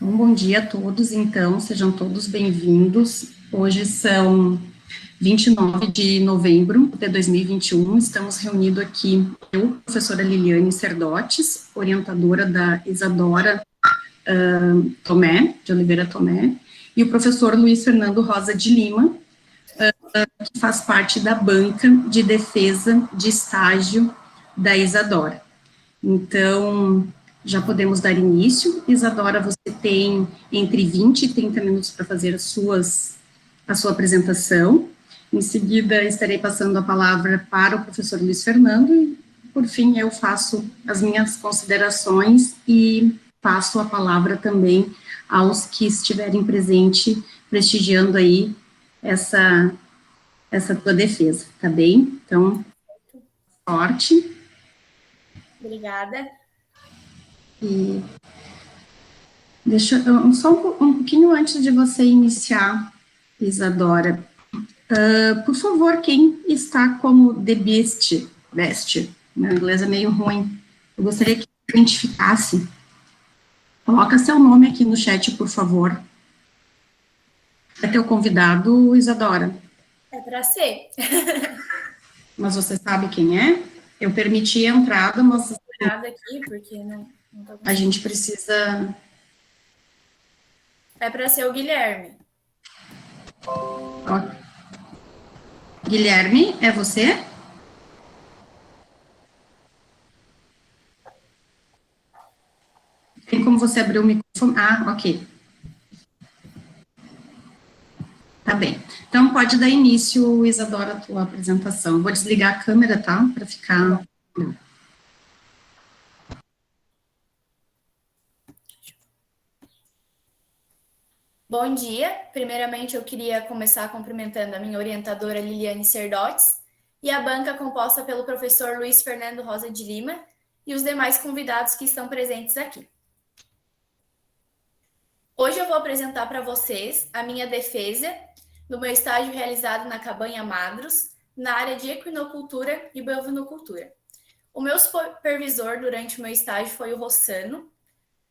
Bom dia a todos, então, sejam todos bem-vindos. Hoje são 29 de novembro de 2021, estamos reunidos aqui, eu, professora Liliane Serdotes, orientadora da Isadora Tomé, de Oliveira Tomé, e o professor Luiz Fernando Rosa de Lima, que faz parte da banca de defesa de estágio da Isadora. Então, já podemos dar início. Isadora, você tem entre 20 e 30 minutos para fazer a sua apresentação. Em seguida, estarei passando a palavra para o professor Luiz Fernando e, por fim, eu faço as minhas considerações e passo a palavra também aos que estiverem presentes, prestigiando aí essa tua defesa, tá bem? Então, sorte. Obrigada. E deixa eu, só um pouquinho antes de você iniciar, Isadora, por favor, quem está como The Best, meu inglês é meio ruim, eu gostaria que você identificasse, coloca seu nome aqui no chat, por favor. É teu convidado, Isadora. É para ser. Mas você sabe quem é? Eu permiti a entrada, mas Nada aqui, porque não tô a gente precisa... É para ser o Guilherme. Ó. Guilherme, é você? Tem como você abrir o microfone? Ah, ok. Tá bem. Então, pode dar início, Isadora, a tua apresentação. Vou desligar a câmera, tá? Para ficar... Bom dia. Primeiramente, eu queria começar cumprimentando a minha orientadora Liliane Serdotes e a banca composta pelo professor Luiz Fernando Rosa de Lima e os demais convidados que estão presentes aqui. Hoje eu vou apresentar para vocês a minha defesa do meu estágio realizado na Cabanha Madros, na área de equinocultura e bovinocultura. O meu supervisor durante o meu estágio foi o Rossano,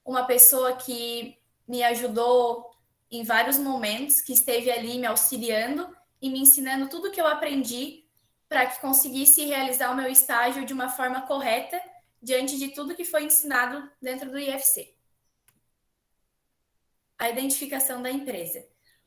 uma pessoa que me ajudou em vários momentos, que esteve ali me auxiliando e me ensinando tudo que eu aprendi para que conseguisse realizar o meu estágio de uma forma correta diante de tudo que foi ensinado dentro do IFC. A identificação da empresa.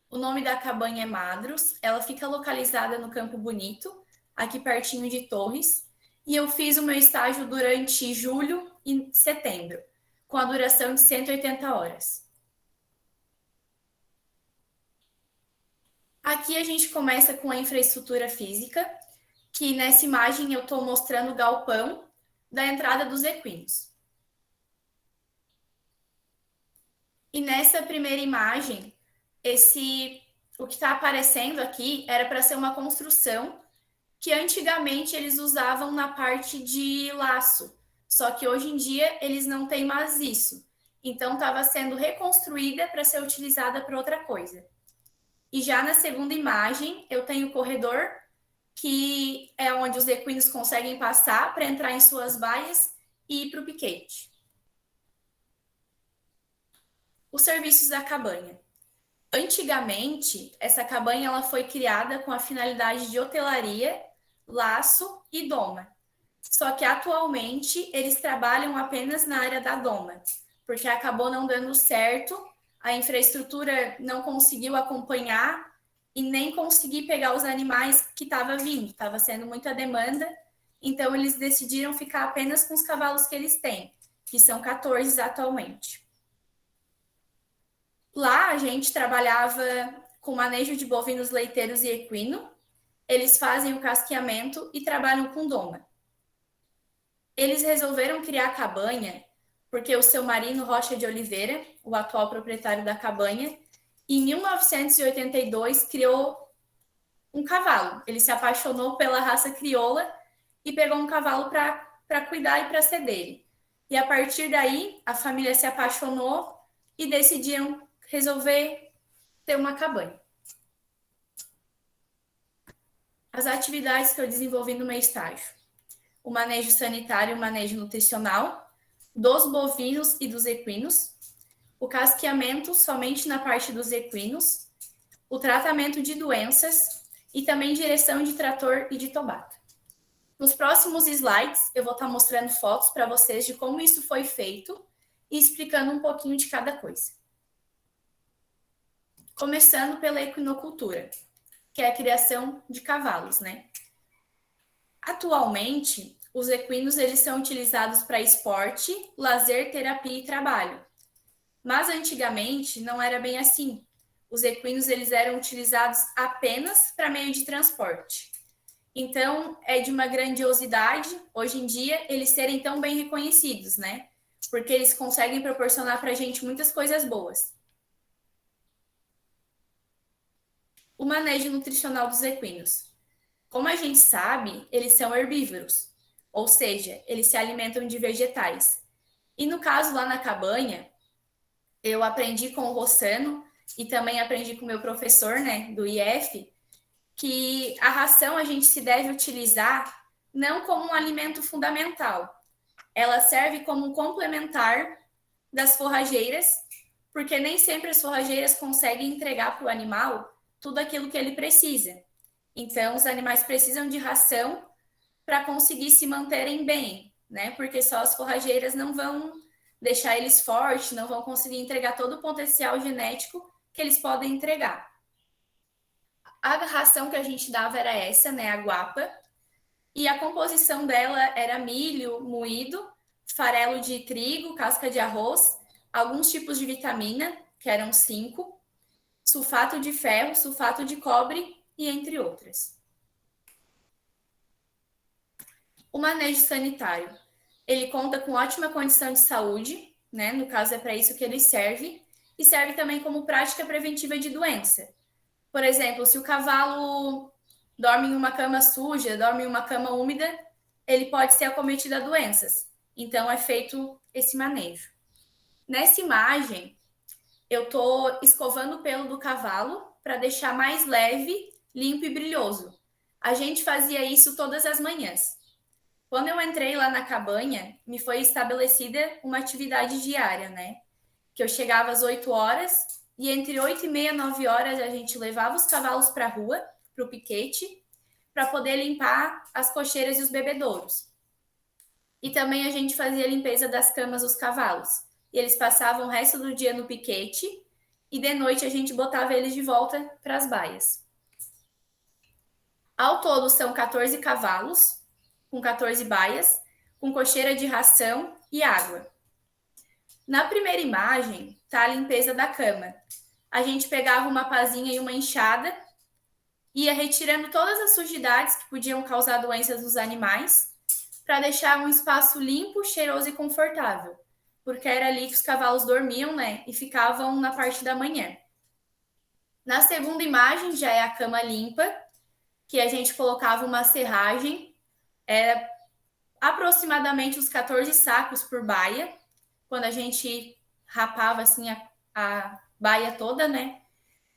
O nome da cabanha é Madros, ela fica localizada no Campo Bonito, aqui pertinho de Torres, e eu fiz o meu estágio durante julho e setembro, com a duração de 180 horas. Aqui a gente começa com a infraestrutura física, que nessa imagem eu estou mostrando o galpão da entrada dos equinos. E nessa primeira imagem, o que está aparecendo aqui era para ser uma construção que antigamente eles usavam na parte de laço, só que hoje em dia eles não têm mais isso. Então estava sendo reconstruída para ser utilizada para outra coisa. E já na segunda imagem, eu tenho o corredor, que é onde os equinos conseguem passar para entrar em suas baias e ir para o piquete. Os serviços da cabanha. Antigamente, essa cabanha ela foi criada com a finalidade de hotelaria, laço e doma. Só que atualmente eles trabalham apenas na área da doma, porque acabou não dando certo, a infraestrutura não conseguiu acompanhar e nem conseguir pegar os animais que estavam vindo, estava sendo muita demanda, então eles decidiram ficar apenas com os cavalos que eles têm, que são 14 atualmente. Lá a gente trabalhava com manejo de bovinos leiteiros e equino, eles fazem o casqueamento e trabalham com doma. Eles resolveram criar a cabanha porque o seu Marino Rocha de Oliveira, o atual proprietário da cabanha, em 1982 criou um cavalo. Ele se apaixonou pela raça crioula e pegou um cavalo para cuidar e para ser dele. E a partir daí, a família se apaixonou e decidiram resolver ter uma cabanha. As atividades que eu desenvolvi no meu estágio. O manejo sanitário e o manejo nutricional dos bovinos e dos equinos, o casqueamento somente na parte dos equinos, o tratamento de doenças e também direção de trator e de tobata. Nos próximos slides, eu vou estar mostrando fotos para vocês de como isso foi feito e explicando um pouquinho de cada coisa. Começando pela equinocultura, que é a criação de cavalos, né? Atualmente, os equinos eles são utilizados para esporte, lazer, terapia e trabalho. Mas antigamente não era bem assim. Os equinos eles eram utilizados apenas para meio de transporte. Então, é de uma grandiosidade, hoje em dia, eles serem tão bem reconhecidos, né? Porque eles conseguem proporcionar para a gente muitas coisas boas. O manejo nutricional dos equinos. Como a gente sabe, eles são herbívoros, ou seja, eles se alimentam de vegetais. E no caso lá na cabanha, eu aprendi com o Rossano e também aprendi com o meu professor, né, do IF, que a ração a gente se deve utilizar não como um alimento fundamental. Ela serve como um complementar das forrageiras, porque nem sempre as forrageiras conseguem entregar para o animal tudo aquilo que ele precisa. Então, os animais precisam de ração para conseguir se manterem bem, né? Porque só as forrageiras não vão deixar eles fortes, não vão conseguir entregar todo o potencial genético que eles podem entregar. A ração que a gente dava era essa, né, a guapa, e a composição dela era milho moído, farelo de trigo, casca de arroz, alguns tipos de vitamina, que eram 5, sulfato de ferro, sulfato de cobre e entre outras. O manejo sanitário. Ele conta com ótima condição de saúde, né? No caso é para isso que ele serve, e serve também como prática preventiva de doença. Por exemplo, se o cavalo dorme em uma cama suja, dorme em uma cama úmida, ele pode ser acometido a doenças. Então, é feito esse manejo. Nessa imagem, eu estou escovando o pelo do cavalo para deixar mais leve, limpo e brilhoso. A gente fazia isso todas as manhãs. Quando eu entrei lá na cabanha, me foi estabelecida uma atividade diária, né? Que eu chegava às 8 horas e entre 8 e meia, 9 horas a gente levava os cavalos para a rua, para o piquete, para poder limpar as cocheiras e os bebedouros. E também a gente fazia a limpeza das camas dos cavalos. E eles passavam o resto do dia no piquete e de noite a gente botava eles de volta para as baias. Ao todo são 14 cavalos, com 14 baias, com cocheira de ração e água. Na primeira imagem está a limpeza da cama. A gente pegava uma pazinha e uma enxada, ia retirando todas as sujidades que podiam causar doenças nos animais, para deixar um espaço limpo, cheiroso e confortável, porque era ali que os cavalos dormiam, né, e ficavam na parte da manhã. Na segunda imagem já é a cama limpa, que a gente colocava uma serragem, era aproximadamente uns 14 sacos por baia, quando a gente rapava assim a baia toda, né?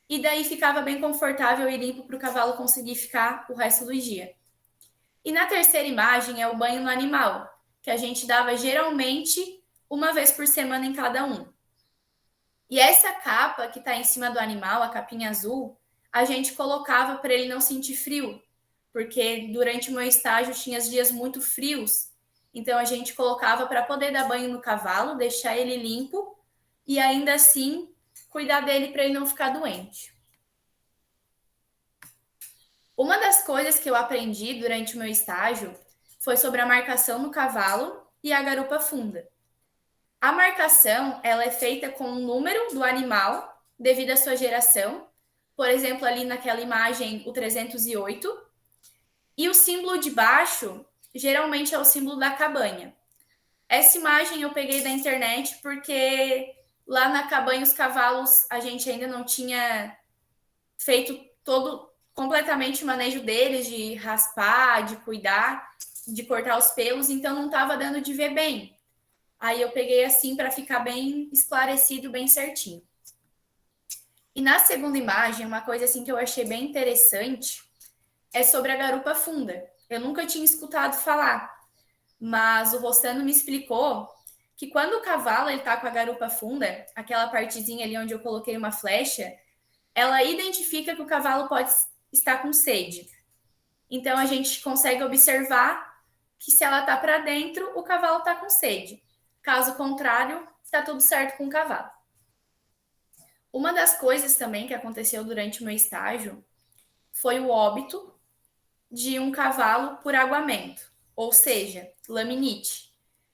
E daí ficava bem confortável e limpo para o cavalo conseguir ficar o resto do dia. E na terceira imagem é o banho no animal, que a gente dava geralmente uma vez por semana em cada um. E essa capa que está em cima do animal, a capinha azul, a gente colocava para ele não sentir frio, porque durante o meu estágio tinha dias muito frios, então a gente colocava para poder dar banho no cavalo, deixar ele limpo e ainda assim cuidar dele para ele não ficar doente. Uma das coisas que eu aprendi durante o meu estágio foi sobre a marcação no cavalo e a garupa funda. A marcação ela é feita com o número do animal devido à sua geração, por exemplo, ali naquela imagem, o 308, e o símbolo de baixo geralmente é o símbolo da cabanha. Essa imagem eu peguei da internet porque lá na cabanha os cavalos a gente ainda não tinha feito completamente o manejo deles, de raspar, de cuidar, de cortar os pelos, então não estava dando de ver bem. Aí eu peguei assim para ficar bem esclarecido, bem certinho. E na segunda imagem, uma coisa assim que eu achei bem interessante é sobre a garupa funda. Eu nunca tinha escutado falar, mas o Rossano me explicou que quando o cavalo está com a garupa funda, aquela partezinha ali onde eu coloquei uma flecha, ela identifica que o cavalo pode estar com sede. Então, a gente consegue observar que se ela está para dentro, o cavalo está com sede. Caso contrário, está tudo certo com o cavalo. Uma das coisas também que aconteceu durante o meu estágio foi o óbito de um cavalo por aguamento, ou seja, laminite.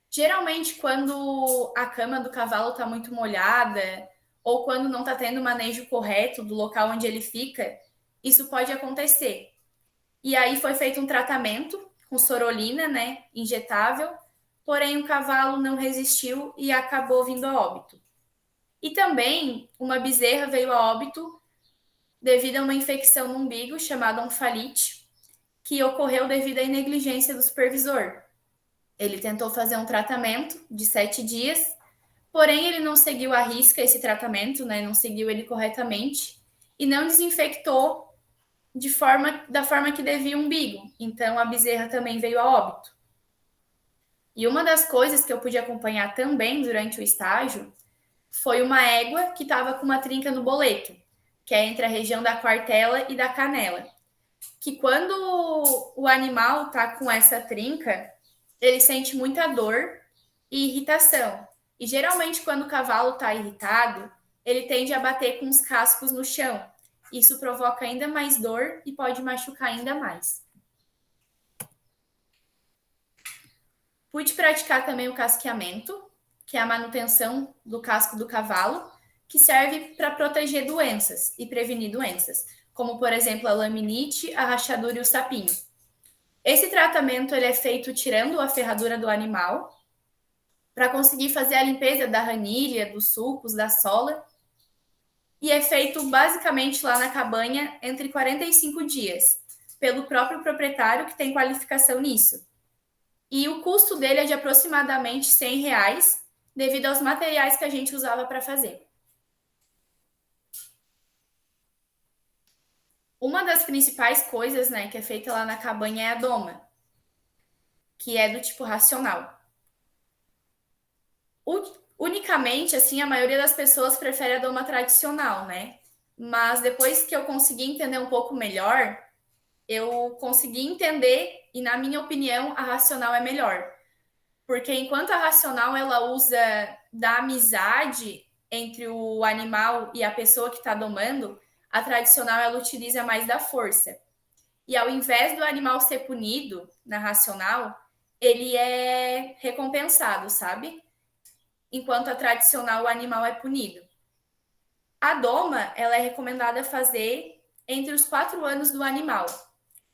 Geralmente, quando a cama do cavalo está muito molhada ou quando não está tendo o manejo correto do local onde ele fica, isso pode acontecer. E aí foi feito um tratamento com sorolina, né, injetável, porém o cavalo não resistiu e acabou vindo a óbito. E também uma bezerra veio a óbito devido a uma infecção no umbigo chamada onfalite, que ocorreu devido à negligência do supervisor. Ele tentou fazer um tratamento de 7 dias, porém ele não seguiu à risca esse tratamento, né? Não seguiu ele corretamente e não desinfectou da forma que devia o umbigo. Então a bezerra também veio a óbito. E uma das coisas que eu pude acompanhar também durante o estágio foi uma égua que estava com uma trinca no boleto, que é entre a região da quartela e da canela. Que quando o animal está com essa trinca, ele sente muita dor e irritação. E geralmente, quando o cavalo está irritado, ele tende a bater com os cascos no chão. Isso provoca ainda mais dor e pode machucar ainda mais. Pude praticar também o casqueamento, que é a manutenção do casco do cavalo, que serve para proteger doenças e prevenir doenças, como, por exemplo, a laminite, a rachadura e o sapinho. Esse tratamento ele é feito tirando a ferradura do animal para conseguir fazer a limpeza da ranilha, dos sulcos, da sola. E é feito basicamente lá na cabanha entre 45 dias, pelo próprio proprietário que tem qualificação nisso. E o custo dele é de aproximadamente R$ 100, devido aos materiais que a gente usava para fazer. Uma das principais coisas, né, que é feita lá na cabanha é a doma, que é do tipo racional. Unicamente, assim, a maioria das pessoas prefere a doma tradicional, né? Mas depois que eu consegui entender um pouco melhor, eu consegui entender e, na minha opinião, a racional é melhor. Porque enquanto a racional ela usa da amizade entre o animal e a pessoa que está domando, a tradicional ela utiliza mais da força. E ao invés do animal ser punido na racional, ele é recompensado, sabe? Enquanto a tradicional o animal é punido. A doma ela é recomendada fazer entre os 4 anos do animal.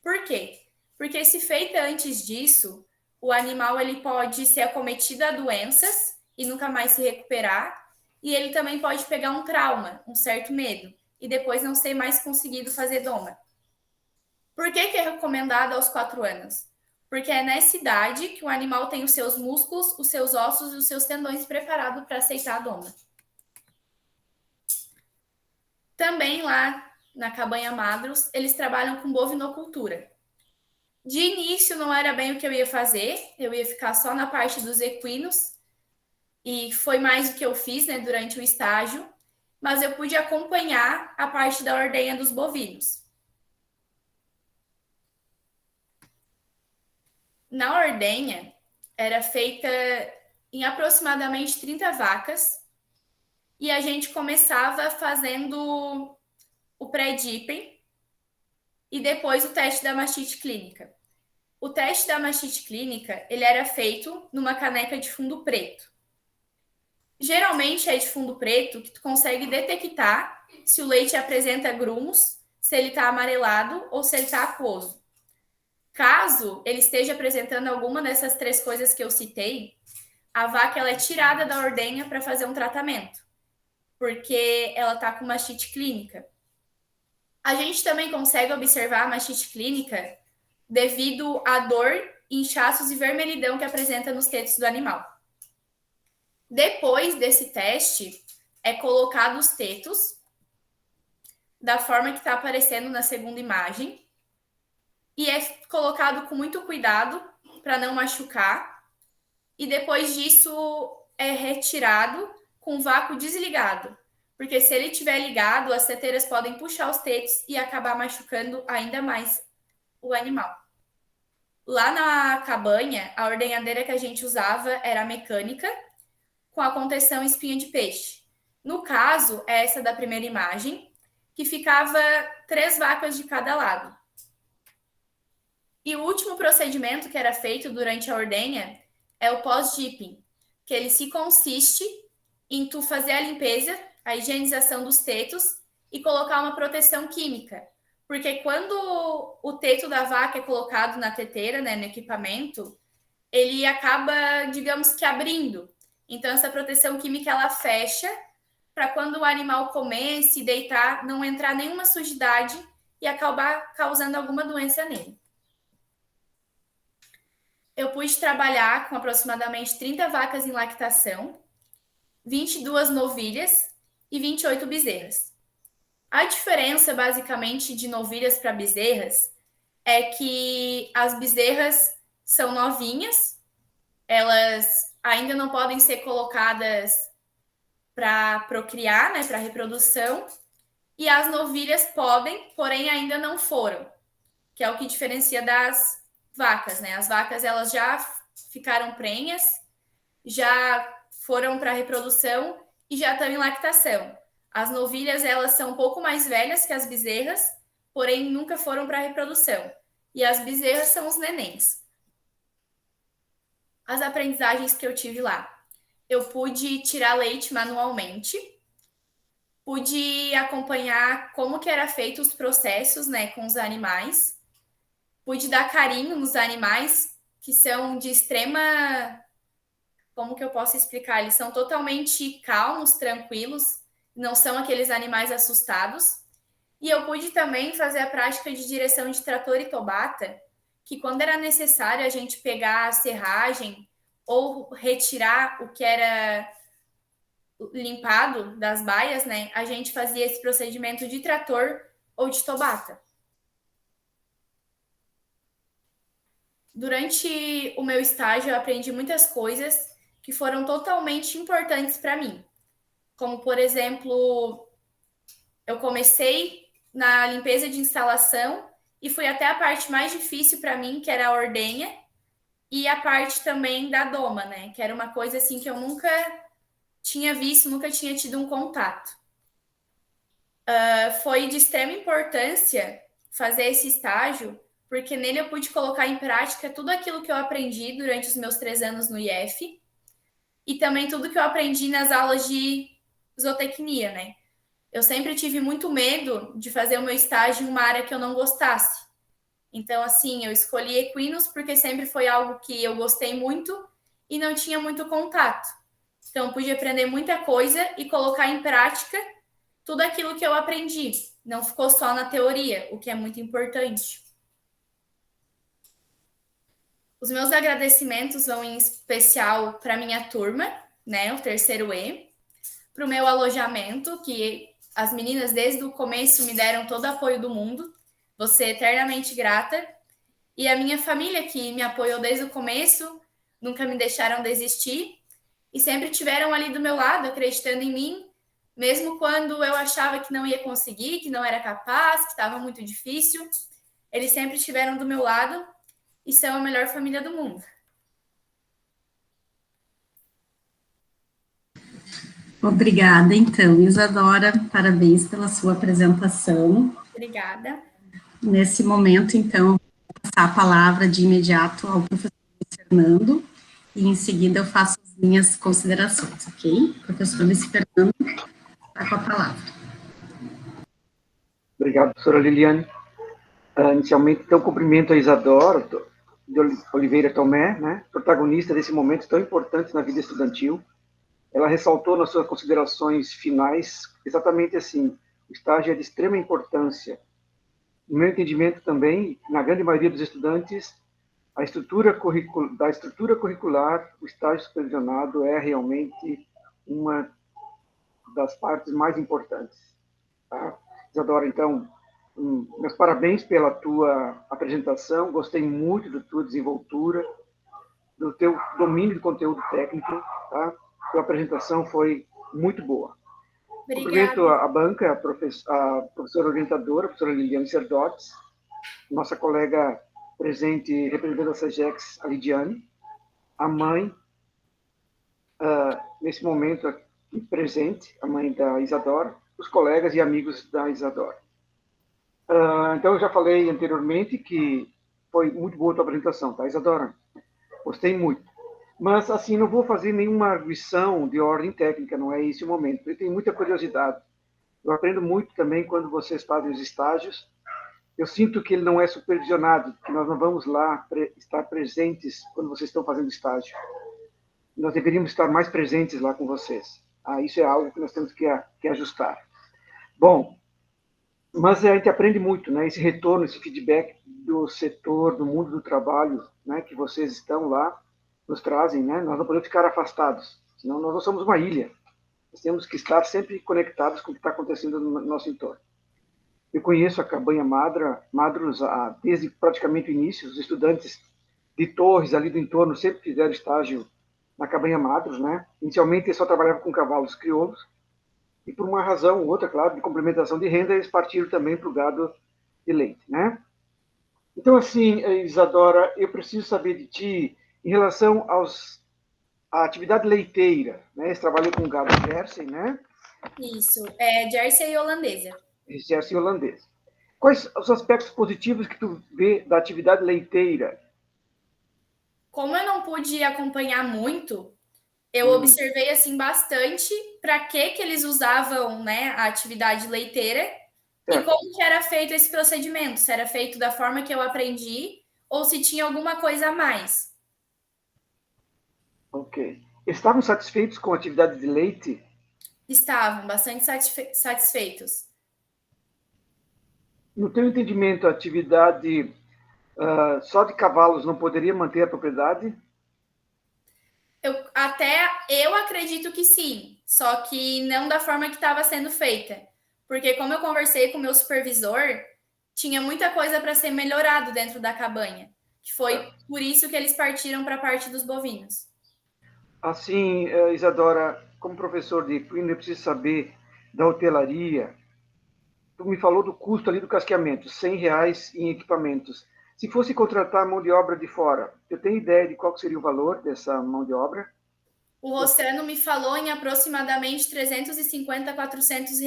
Por quê? Porque se feita antes disso, o animal ele pode ser acometido a doenças e nunca mais se recuperar, e ele também pode pegar um trauma, um certo medo, e depois não ser mais conseguido fazer doma. Por que é recomendado aos 4 anos? Porque é nessa idade que o animal tem os seus músculos, os seus ossos e os seus tendões preparados para aceitar a doma. Também lá na Cabanha Madros, eles trabalham com bovinocultura. De início não era bem o que eu ia fazer, eu ia ficar só na parte dos equinos, e foi mais o que eu fiz, né, durante o estágio, mas eu pude acompanhar a parte da ordenha dos bovinos. Na ordenha, era feita em aproximadamente 30 vacas, e a gente começava fazendo o pré-dipping e depois o teste da mastite clínica. O teste da mastite clínica, ele era feito numa caneca de fundo preto. Geralmente é de fundo preto que tu consegue detectar se o leite apresenta grumos, se ele está amarelado ou se ele está aquoso. Caso ele esteja apresentando alguma dessas 3 coisas que eu citei, a vaca ela é tirada da ordenha para fazer um tratamento, porque ela está com mastite clínica. A gente também consegue observar a mastite clínica devido à dor, inchaços e vermelhidão que apresenta nos tetos do animal. Depois desse teste, é colocado os tetos da forma que está aparecendo na segunda imagem e é colocado com muito cuidado para não machucar. E depois disso, é retirado com o vácuo desligado, porque se ele estiver ligado, as teteiras podem puxar os tetos e acabar machucando ainda mais o animal. Lá na cabanha, a ordenhadeira que a gente usava era mecânica, com a contenção espinha de peixe. No caso, é essa da primeira imagem, que ficava 3 vacas de cada lado. E o último procedimento que era feito durante a ordenha é o pós-dipping, que ele se consiste em tu fazer a limpeza, a higienização dos tetos e colocar uma proteção química. Porque quando o teto da vaca é colocado na teteira, né, no equipamento, ele acaba, digamos que, abrindo. Então, essa proteção química, ela fecha para quando o animal comer, se deitar, não entrar nenhuma sujidade e acabar causando alguma doença nele. Eu pude trabalhar com aproximadamente 30 vacas em lactação, 22 novilhas e 28 bezerras. A diferença, basicamente, de novilhas para bezerras é que as bezerras são novinhas, elas ainda não podem ser colocadas para procriar, né, para reprodução, e as novilhas podem, porém ainda não foram, que é o que diferencia das vacas, né? As vacas, elas já ficaram prenhas, já foram para reprodução e já estão em lactação. As novilhas, elas são um pouco mais velhas que as bezerras, porém nunca foram para reprodução. E as bezerras são os nenéns. As aprendizagens que eu tive lá. Eu pude tirar leite manualmente, pude acompanhar como que era feito os processos, né, com os animais, pude dar carinho nos animais, que são de extrema... Como que eu posso explicar? Eles são totalmente calmos, tranquilos, não são aqueles animais assustados. E eu pude também fazer a prática de direção de trator e tobata, que quando era necessário a gente pegar a serragem ou retirar o que era limpado das baias, né? A gente fazia esse procedimento de trator ou de tobata. Durante o meu estágio, eu aprendi muitas coisas que foram totalmente importantes para mim. Como, por exemplo, eu comecei na limpeza de instalação e fui até a parte mais difícil para mim, que era a ordenha, e a parte também da doma, né? Que era uma coisa assim que eu nunca tinha visto, nunca tinha tido um contato. Foi de extrema importância fazer esse estágio, porque nele eu pude colocar em prática tudo aquilo que eu aprendi durante os meus 3 anos no IF e também tudo que eu aprendi nas aulas de zootecnia, né? Eu sempre tive muito medo de fazer o meu estágio em uma área que eu não gostasse. Então, assim, eu escolhi equinos porque sempre foi algo que eu gostei muito e não tinha muito contato. Então, pude aprender muita coisa e colocar em prática tudo aquilo que eu aprendi. Não ficou só na teoria, o que é muito importante. Os meus agradecimentos vão em especial para minha turma, né, o terceiro E, para o meu alojamento, que as meninas desde o começo me deram todo o apoio do mundo. Vou ser eternamente grata. E a minha família, que me apoiou desde o começo, nunca me deixaram desistir e sempre tiveram ali do meu lado, acreditando em mim, mesmo quando eu achava que não ia conseguir, que não era capaz, que estava muito difícil. Eles sempre estiveram do meu lado e são a melhor família do mundo. Obrigada, então, Isadora, parabéns pela sua apresentação. Obrigada. Nesse momento, então, vou passar a palavra de imediato ao professor Fernando, e em seguida eu faço as minhas considerações, ok? Professor Luiz Fernando, está com a palavra. Obrigado, professora Liliane. Inicialmente, então, cumprimento a Isadora de Oliveira Tomé, né, protagonista desse momento tão importante na vida estudantil. Ela ressaltou nas suas considerações finais exatamente assim: o estágio é de extrema importância. No meu entendimento também, na grande maioria dos estudantes, da estrutura curricular, o estágio supervisionado é realmente uma das partes mais importantes. Tá? Isadora, então, meus parabéns pela tua apresentação, gostei muito da tua desenvoltura, do teu domínio do conteúdo técnico, tá? tua apresentação foi muito boa. Obrigada. Cumprimento a banca, a professora orientadora, a professora Liliane Serdotes, nossa colega presente representando a SEGEX, a Lidiane, a mãe, nesse momento aqui presente, a mãe da Isadora, os colegas e amigos da Isadora. Então, eu já falei anteriormente que foi muito boa a tua apresentação, tá, Isadora? Gostei muito. Mas, assim, não vou fazer nenhuma arguição de ordem técnica, não é esse o momento. Eu tenho muita curiosidade. Eu aprendo muito também quando vocês fazem os estágios. Eu sinto que ele não é supervisionado, que nós não vamos lá estar presentes quando vocês estão fazendo estágio. Nós deveríamos estar mais presentes lá com vocês. Isso é algo que nós temos que ajustar. Bom, mas a gente aprende muito, né? Esse retorno, esse feedback do setor, do mundo do trabalho, né? Que vocês estão lá, nos trazem, né? Nós não podemos ficar afastados, senão nós não somos uma ilha. Nós temos que estar sempre conectados com o que está acontecendo no nosso entorno. Eu conheço a Cabanha Madros desde praticamente o início. Os estudantes de Torres, ali do entorno, sempre fizeram estágio na Cabanha Madros, né? Inicialmente, eles só trabalhavam com cavalos crioulos, e por uma razão ou outra, claro, de complementação de renda, eles partiram também para o gado de leite, né? Então, assim, Isadora, eu preciso saber de ti em relação à atividade leiteira, né? Você trabalhou com gado Jersey, né? Isso, Jersey e holandesa. Jersey holandês. Quais os aspectos positivos que tu vê da atividade leiteira? Como eu não pude acompanhar muito, eu observei assim bastante para que eles usavam, né, a atividade leiteira e como que era feito esse procedimento, se era feito da forma que eu aprendi ou se tinha alguma coisa a mais. Ok. Estavam satisfeitos com a atividade de leite? Estavam bastante satisfeitos. No teu entendimento, a atividade só de cavalos não poderia manter a propriedade? Eu acredito que sim, só que não da forma que estava sendo feita. Porque como eu conversei com o meu supervisor, tinha muita coisa para ser melhorado dentro da cabanha. Que foi por isso que eles partiram para a parte dos bovinos. Assim, Isadora, como professor de equino, eu preciso saber da hotelaria. Tu me falou do custo ali do casqueamento, R$ 100 em equipamentos. Se fosse contratar mão de obra de fora, eu tenho ideia de qual seria o valor dessa mão de obra? O Rossano me falou em aproximadamente 350 a R$ 400.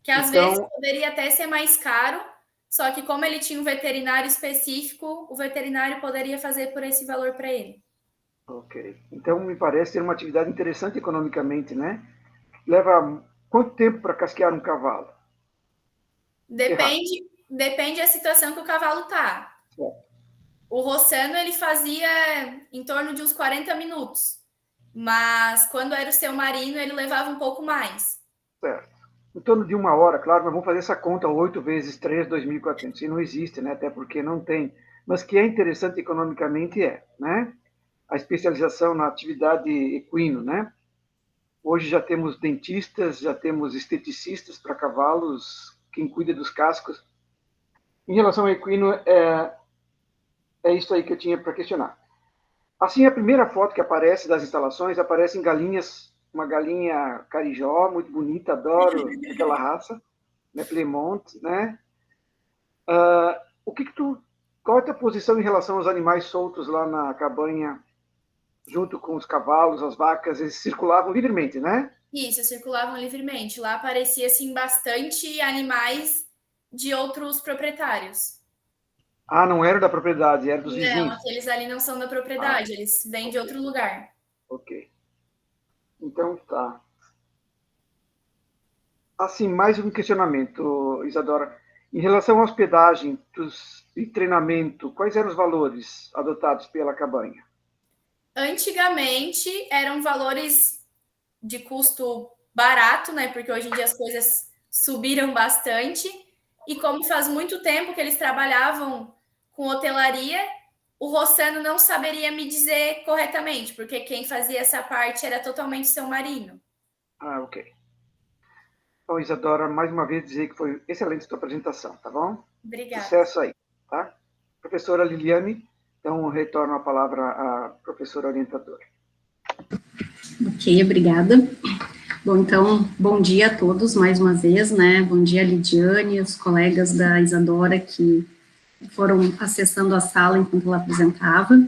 Que às vezes poderia até ser mais caro, só que como ele tinha um veterinário específico, o veterinário poderia fazer por esse valor para ele. Ok. Então, me parece ser uma atividade interessante economicamente, né? Leva quanto tempo para casquear um cavalo? Depende da situação que o cavalo tá. O Rossano, ele fazia em torno de uns 40 minutos. Mas quando era o seu Marino, ele levava um pouco mais. Certo. Em torno de 1 hora, claro, mas vamos fazer essa conta, 8 vezes 3, 2.400. Isso não existe, né? Até porque não tem. Mas que é interessante economicamente né? A especialização na atividade equino, né? Hoje já temos dentistas, já temos esteticistas para cavalos, quem cuida dos cascos. Em relação ao equino, é isso aí que eu tinha para questionar. Assim, a primeira foto que aparece das instalações, aparecem galinhas, uma galinha carijó, muito bonita, adoro aquela raça, né, Plymouth, né? Qual é a tua posição em relação aos animais soltos lá na cabanha, junto com os cavalos, as vacas, eles circulavam livremente, né? Isso, circulavam livremente. Lá aparecia, assim, bastante animais de outros proprietários. Não era da propriedade, era dos vizinhos. Não, aqueles ali não são da propriedade, eles vêm de outro lugar. Ok. Então, tá. Assim, mais um questionamento, Isadora. Em relação à hospedagem e treinamento, quais eram os valores adotados pela cabanha? Antigamente, eram valores de custo barato, né? Porque hoje em dia as coisas subiram bastante. E como faz muito tempo que eles trabalhavam com hotelaria, o Rossano não saberia me dizer corretamente, porque quem fazia essa parte era totalmente seu Marino. Ok. Então, Isadora, mais uma vez dizer que foi excelente a sua apresentação, tá bom? Obrigada. Sucesso aí, tá? Professora Liliane, então retorno a palavra à professora orientadora. Ok, obrigada. Bom, então, bom dia a todos mais uma vez, né? Bom dia, Lidiane, os colegas da Isadora que foram acessando a sala enquanto ela apresentava.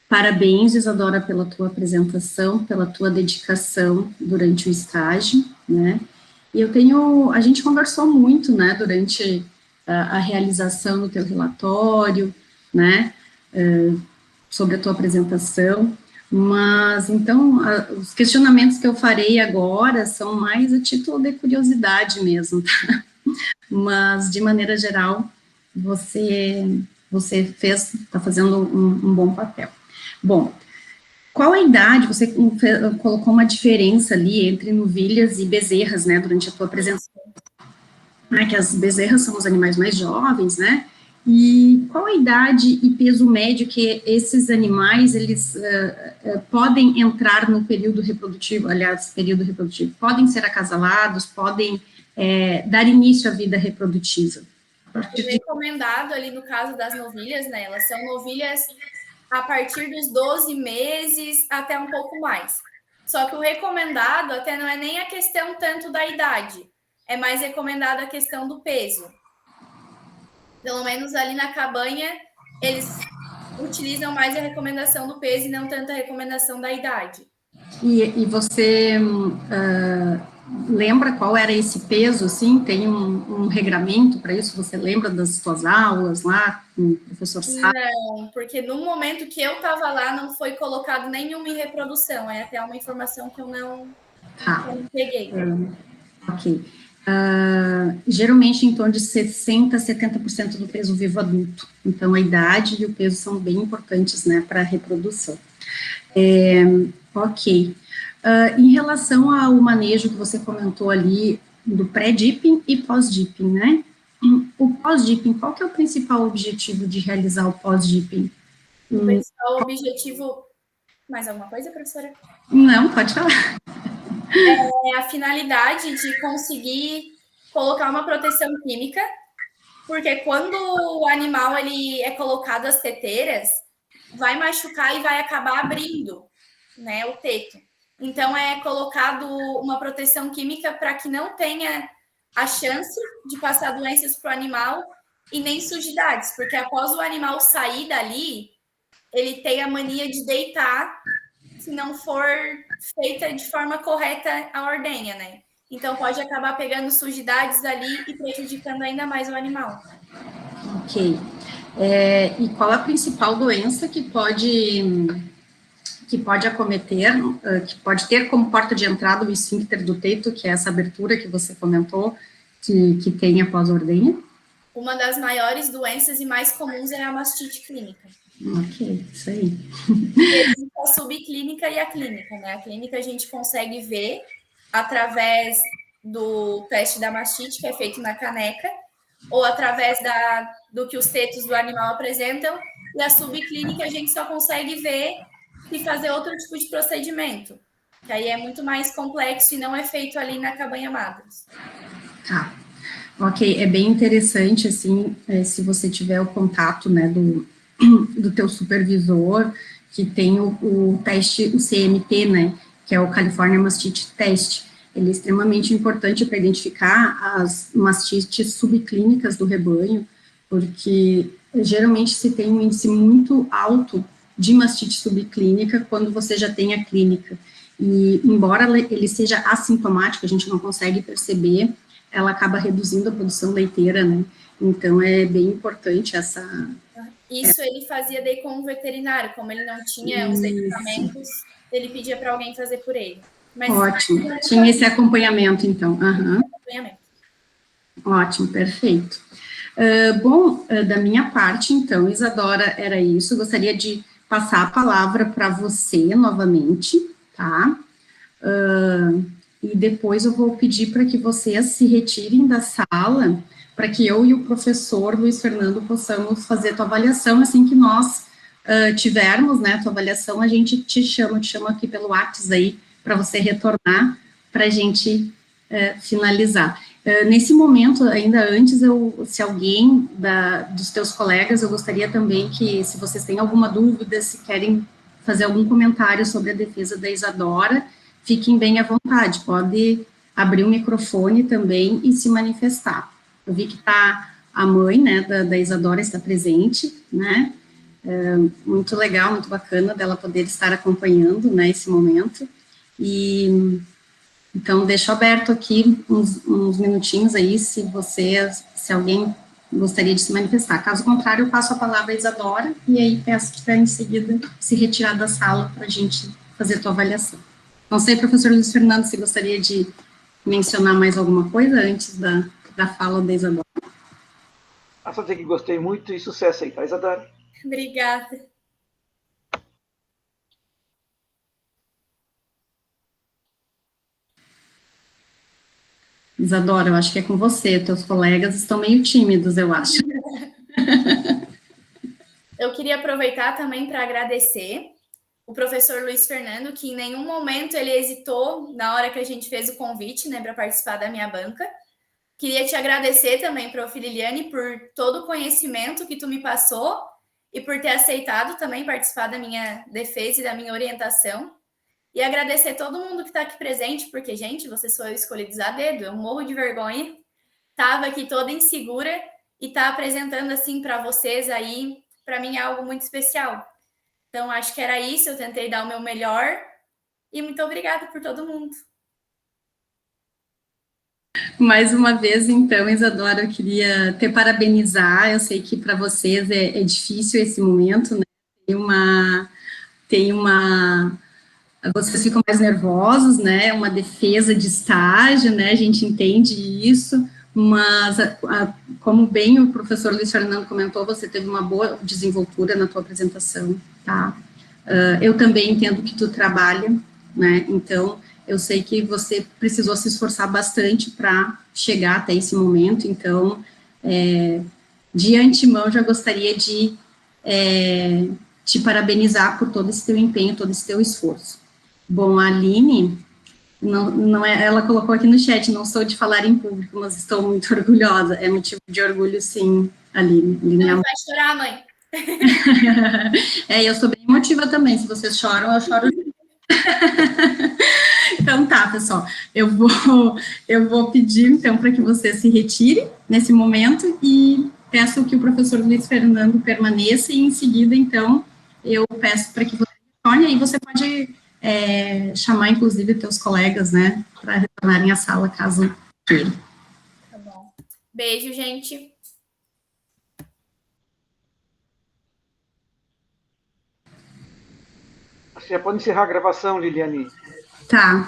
Parabéns, Isadora, pela tua apresentação, pela tua dedicação durante o estágio, né? E a gente conversou muito, né, durante a realização do teu relatório, né, sobre a tua apresentação, mas, então, os questionamentos que eu farei agora são mais a título de curiosidade mesmo, tá? Mas, de maneira geral, você está fazendo um bom papel. Bom, qual a idade, você colocou uma diferença ali entre novilhas e bezerras, né, durante a tua apresentação, né, que as bezerras são os animais mais jovens, né, e qual a idade e peso médio que esses animais, eles podem entrar no período reprodutivo, aliás, período reprodutivo, podem ser acasalados, podem dar início à vida reprodutiva? O recomendado ali no caso das novilhas, né, elas são novilhas a partir dos 12 meses até um pouco mais. Só que o recomendado até não é nem a questão tanto da idade, é mais recomendado a questão do peso. Pelo menos ali na cabanha, eles utilizam mais a recomendação do peso e não tanto a recomendação da idade. E você lembra qual era esse peso, assim? Tem um regramento para isso? Você lembra das suas aulas lá, com o professor Sá? Não, porque no momento que eu estava lá, não foi colocado nenhuma em reprodução. É até uma informação que eu não peguei. Ok. Geralmente em torno de 60% a 70% do peso vivo adulto. Então, a idade e o peso são bem importantes, né, para a reprodução. Ok. Em relação ao manejo que você comentou ali, do pré-dipping e pós-dipping, né? O pós-dipping, qual que é o principal objetivo de realizar o pós-dipping? O principal objetivo... Mais alguma coisa, professora? Não, pode falar. É a finalidade de conseguir colocar uma proteção química, porque quando o animal ele é colocado às teteiras, vai machucar e vai acabar abrindo, né, o teto. Então, é colocado uma proteção química para que não tenha a chance de passar doenças para o animal e nem sujidades, porque após o animal sair dali, ele tem a mania de deitar se não for feita de forma correta a ordenha, né? Então, pode acabar pegando sujidades ali e prejudicando ainda mais o animal. Ok. E qual a principal doença que pode acometer, que pode ter como porta de entrada o esfíncter do teto, que é essa abertura que você comentou, que tem após a ordenha? Uma das maiores doenças e mais comuns é a mastite clínica. Ok, isso aí. Existe a subclínica e a clínica, né? A clínica a gente consegue ver através do teste da mastite, que é feito na caneca, ou através do que os tetos do animal apresentam, e a subclínica a gente só consegue ver e fazer outro tipo de procedimento, que aí é muito mais complexo e não é feito ali na cabanha Madras. Tá. Ok, é bem interessante, assim, se você tiver o contato, né, do teu supervisor, que tem o teste, o CMT, né, que é o California Mastite Test. Ele é extremamente importante para identificar as mastites subclínicas do rebanho, porque geralmente se tem um índice muito alto de mastite subclínica quando você já tem a clínica. E, embora ele seja assintomático, a gente não consegue perceber, ela acaba reduzindo a produção leiteira, né? Então, é bem importante essa... Isso ele fazia daí com o veterinário, como ele não tinha os equipamentos, ele pedia para alguém fazer por ele. Mas ótimo, tinha esse acompanhamento, então. Acompanhamento. Ótimo, perfeito. Bom, da minha parte, então, Isadora, era isso. Gostaria de passar a palavra para você novamente, tá? E depois eu vou pedir para que vocês se retirem da sala, para que eu e o professor Luiz Fernando possamos fazer a tua avaliação. Assim que nós tivermos, né, a tua avaliação, a gente te chama aqui pelo WhatsApp aí, para você retornar, para a gente finalizar. Nesse momento, ainda antes, se alguém dos teus colegas, eu gostaria também que, se vocês têm alguma dúvida, se querem fazer algum comentário sobre a defesa da Isadora, fiquem bem à vontade, pode abrir o microfone também e se manifestar. Eu vi que está a mãe, né, da Isadora está presente, né, muito legal, muito bacana dela poder estar acompanhando, né, esse momento, e então deixo aberto aqui uns minutinhos aí, se alguém gostaria de se manifestar. Caso contrário, eu passo a palavra à Isadora, e aí peço para em seguida se retirar da sala para a gente fazer a tua avaliação. Não sei, professor Luiz Fernando, se gostaria de mencionar mais alguma coisa antes da fala da Isadora. Só dizer que gostei muito e sucesso aí, tá, Isadora? Obrigada. Isadora, eu acho que é com você, teus colegas estão meio tímidos, eu acho. Eu queria aproveitar também para agradecer o professor Luiz Fernando, que em nenhum momento ele hesitou na hora que a gente fez o convite, né, para participar da minha banca. Queria te agradecer também, prof. Liliane, por todo o conhecimento que tu me passou e por ter aceitado também participar da minha defesa e da minha orientação. E agradecer todo mundo que está aqui presente, porque, gente, vocês foram escolhidos a dedo. Eu morro de vergonha. Estava aqui toda insegura e tá apresentando assim para vocês aí, para mim é algo muito especial. Então, acho que era isso. Eu tentei dar o meu melhor. E muito obrigada por todo mundo. Mais uma vez, então, Isadora, eu queria te parabenizar. Eu sei que para vocês é difícil esse momento, né? Vocês ficam mais nervosos, né? Uma defesa de estágio, né? A gente entende isso, mas como bem o professor Luiz Fernando comentou, você teve uma boa desenvoltura na tua apresentação, tá? Eu também entendo que tu trabalha, né? Então, eu sei que você precisou se esforçar bastante para chegar até esse momento, então, de antemão, já gostaria de te parabenizar por todo esse teu empenho, todo esse teu esforço. Bom, a Aline, não é, ela colocou aqui no chat, não sou de falar em público, mas estou muito orgulhosa, é motivo de orgulho, sim, Aline. Não vai chorar, mãe. Eu sou bem emotiva também, se vocês choram, eu choro. Então tá, pessoal, eu vou pedir então para que você se retire nesse momento e peço que o professor Luiz Fernando permaneça e em seguida, então, eu peço para que você retorne, aí você pode chamar, inclusive, teus colegas, né, para retornarem à sala, caso queiram. Tá bom. Beijo, gente. Você pode encerrar a gravação, Liliane. Tá.